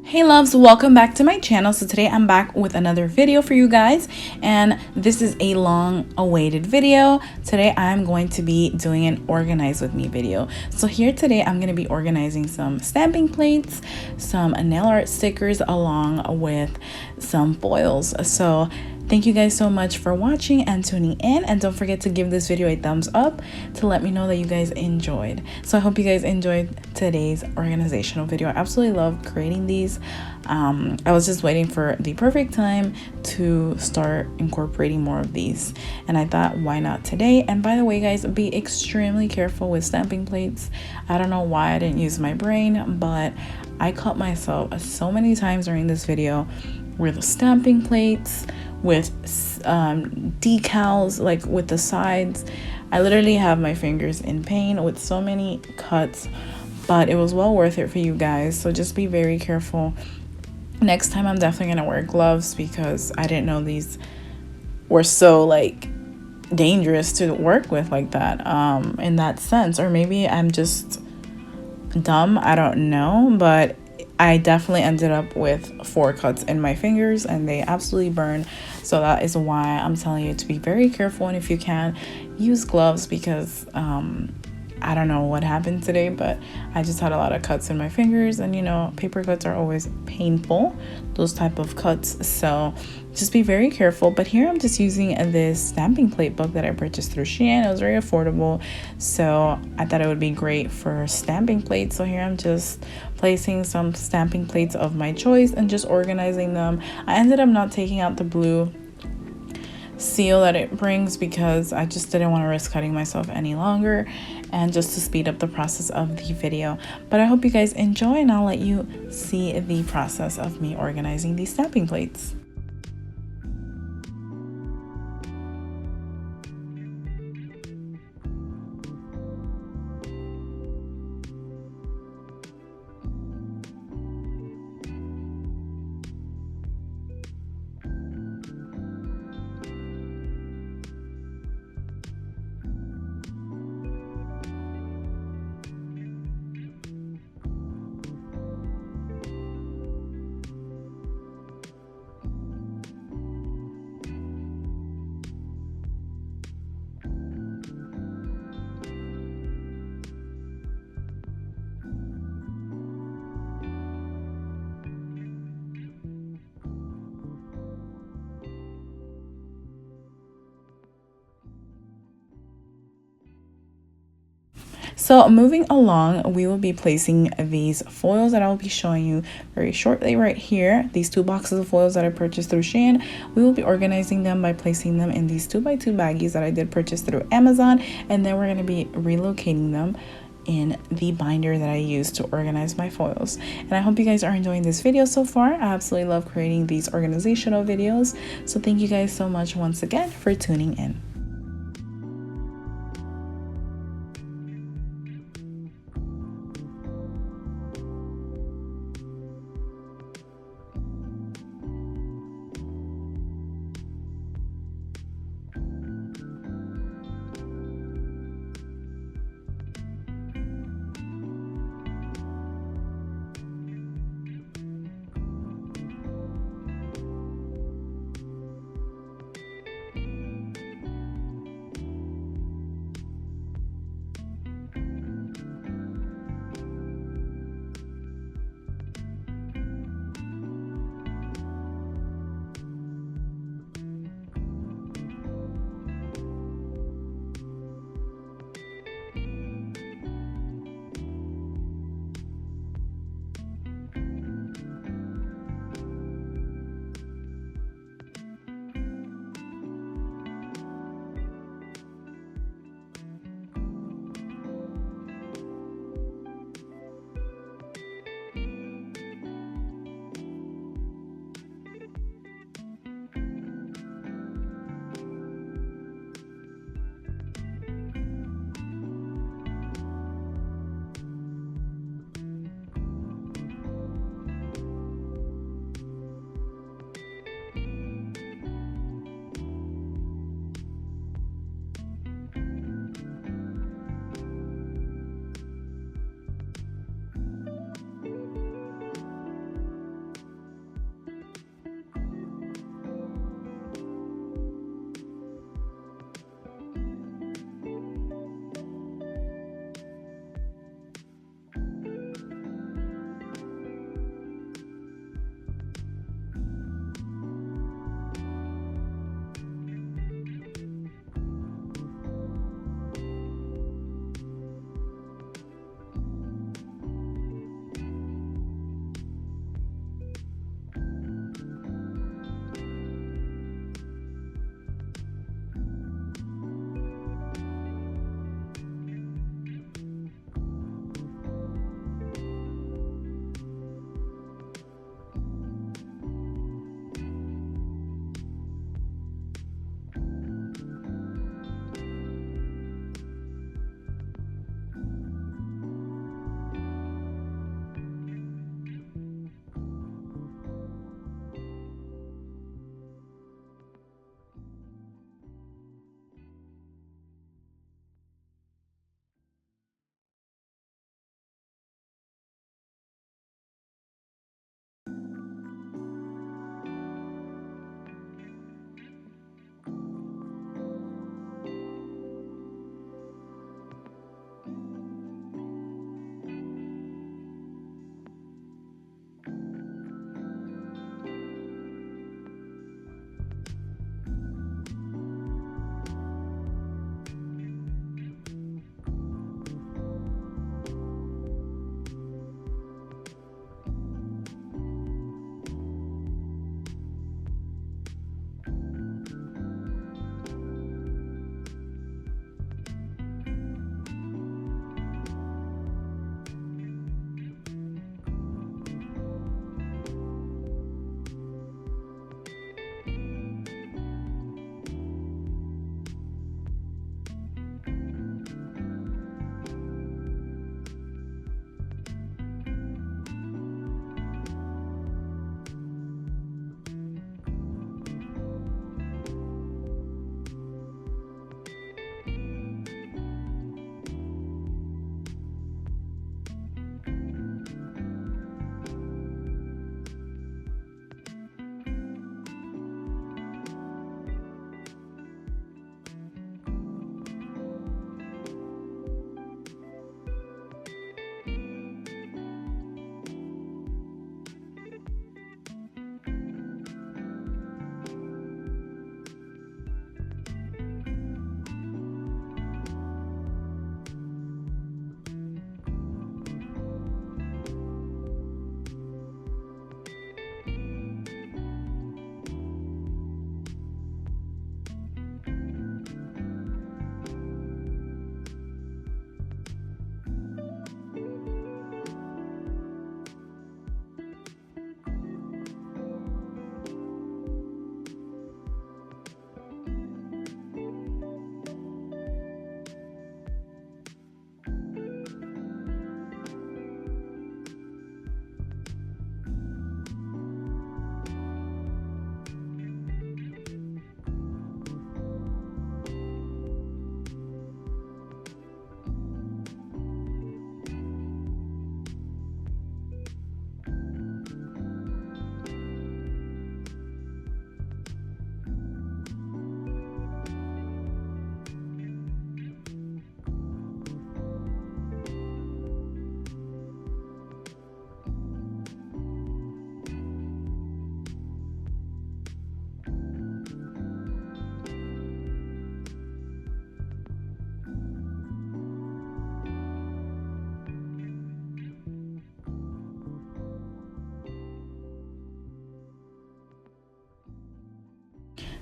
Hey loves, welcome back to my channel. So today I'm back with another video for you guys, and this is a long awaited video. Today I'm going to be doing an organize with me video. So here today I'm going to be organizing some stamping plates, some nail art stickers, along with some foils. So thank you guys so much for watching and tuning in, and don't forget to give this video a thumbs up to let me know that you guys enjoyed. So I hope you guys enjoyed today's organizational video. I absolutely love creating these. I was just waiting for the perfect time to start incorporating more of these, and I thought, why not today? And by the way guys, be extremely careful with stamping plates. I don't know why I didn't use my brain, but I caught myself so many times during this video with stamping plates, with decals, like with the sides. I literally have my fingers in pain with so many cuts, but it was well worth it for you guys. So just be very careful. Next time I'm definitely gonna wear gloves, because I didn't know these were so like dangerous to work with like that, in that sense. Or maybe I'm just dumb, I don't know, but I definitely ended up with 4 cuts in my fingers and they absolutely burn. So that is why I'm telling you to be very careful, and if you can, use gloves, because I don't know what happened today, but I just had a lot of cuts in my fingers, and you know, paper cuts are always painful, those type of cuts. So just be very careful. But here I'm just using this stamping plate book that I purchased through Shein. It was very affordable, so I thought it would be great for stamping plates. So here I'm just placing some stamping plates of my choice and just organizing them. I ended up not taking out the blue seal that it brings, because I just didn't want to risk cutting myself any longer, and just to speed up the process of the video. But I hope you guys enjoy, and I'll let you see the process of me organizing these stamping plates. So moving along, we will be placing these foils that I will be showing you very shortly right here. These 2 boxes of foils that I purchased through Shein. We will be organizing them by placing them in these 2x2 baggies that I did purchase through Amazon, and then we're going to be relocating them in the binder that I use to organize my foils. And I hope you guys are enjoying this video so far. I absolutely love creating these organizational videos. So thank you guys so much once again for tuning in.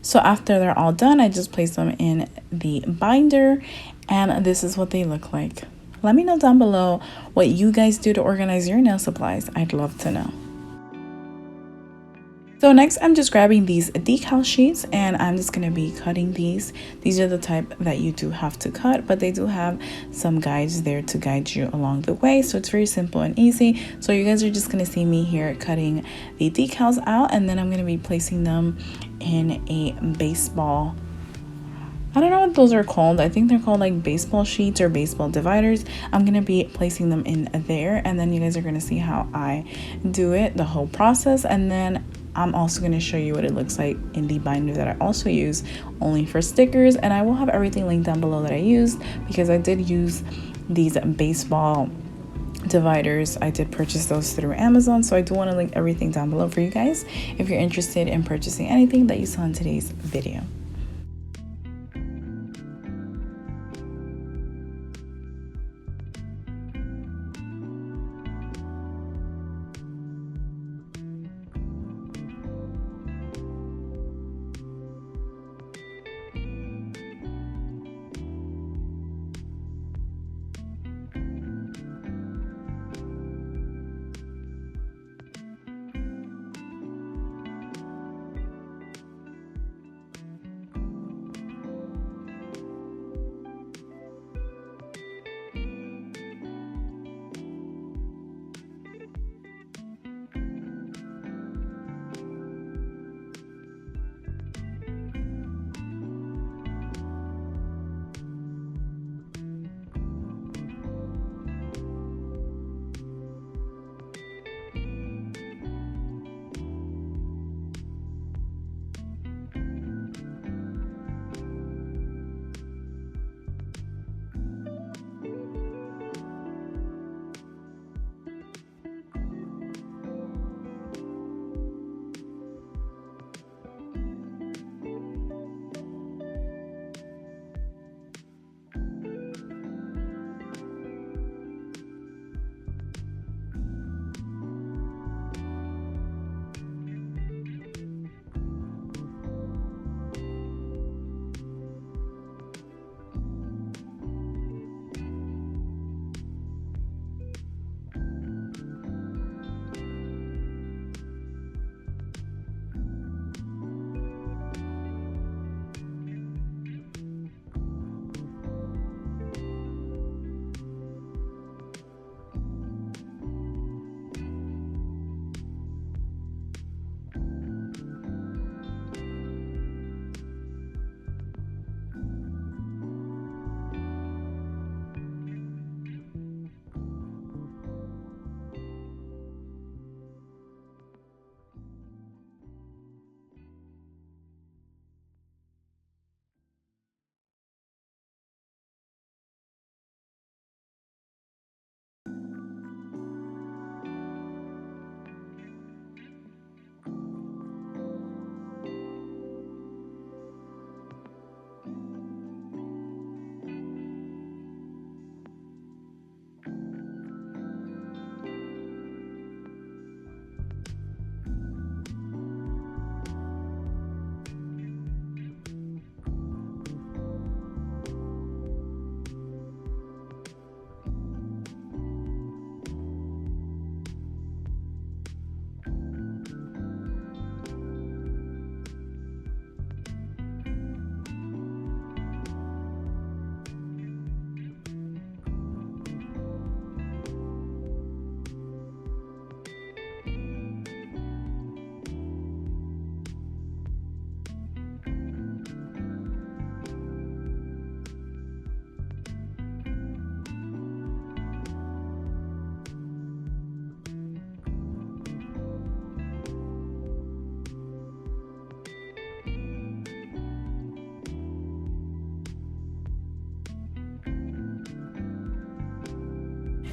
So after they're all done, I just place them in the binder, and this is what they look like. Let me know down below what you guys do to organize your nail supplies. I'd love to know. So next, I'm just grabbing these decal sheets, and I'm just going to be cutting these. These are the type that you do have to cut, but they do have some guides there to guide you along the way. So it's very simple and easy. So you guys are just going to see me here cutting the decals out, and then I'm going to be placing them in a baseball. I don't know what those are called. I think they're called like baseball sheets or baseball dividers. I'm going to be placing them in there, and then you guys are going to see how I do it, the whole process. And then I'm also going to show you what it looks like in the binder that I also use only for stickers. And I will have everything linked down below that I used, because I did use these baseball dividers. I did purchase those through Amazon, so I do want to link everything down below for you guys if you're interested in purchasing anything that you saw in today's video.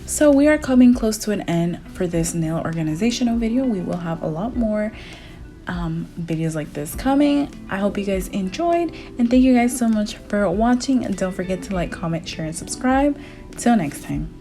So we are coming close to an end for this nail organizational video. We will have a lot more videos like this coming. I hope you guys enjoyed, and thank you guys so much for watching, and don't forget to like, comment, share, and subscribe. Till next time.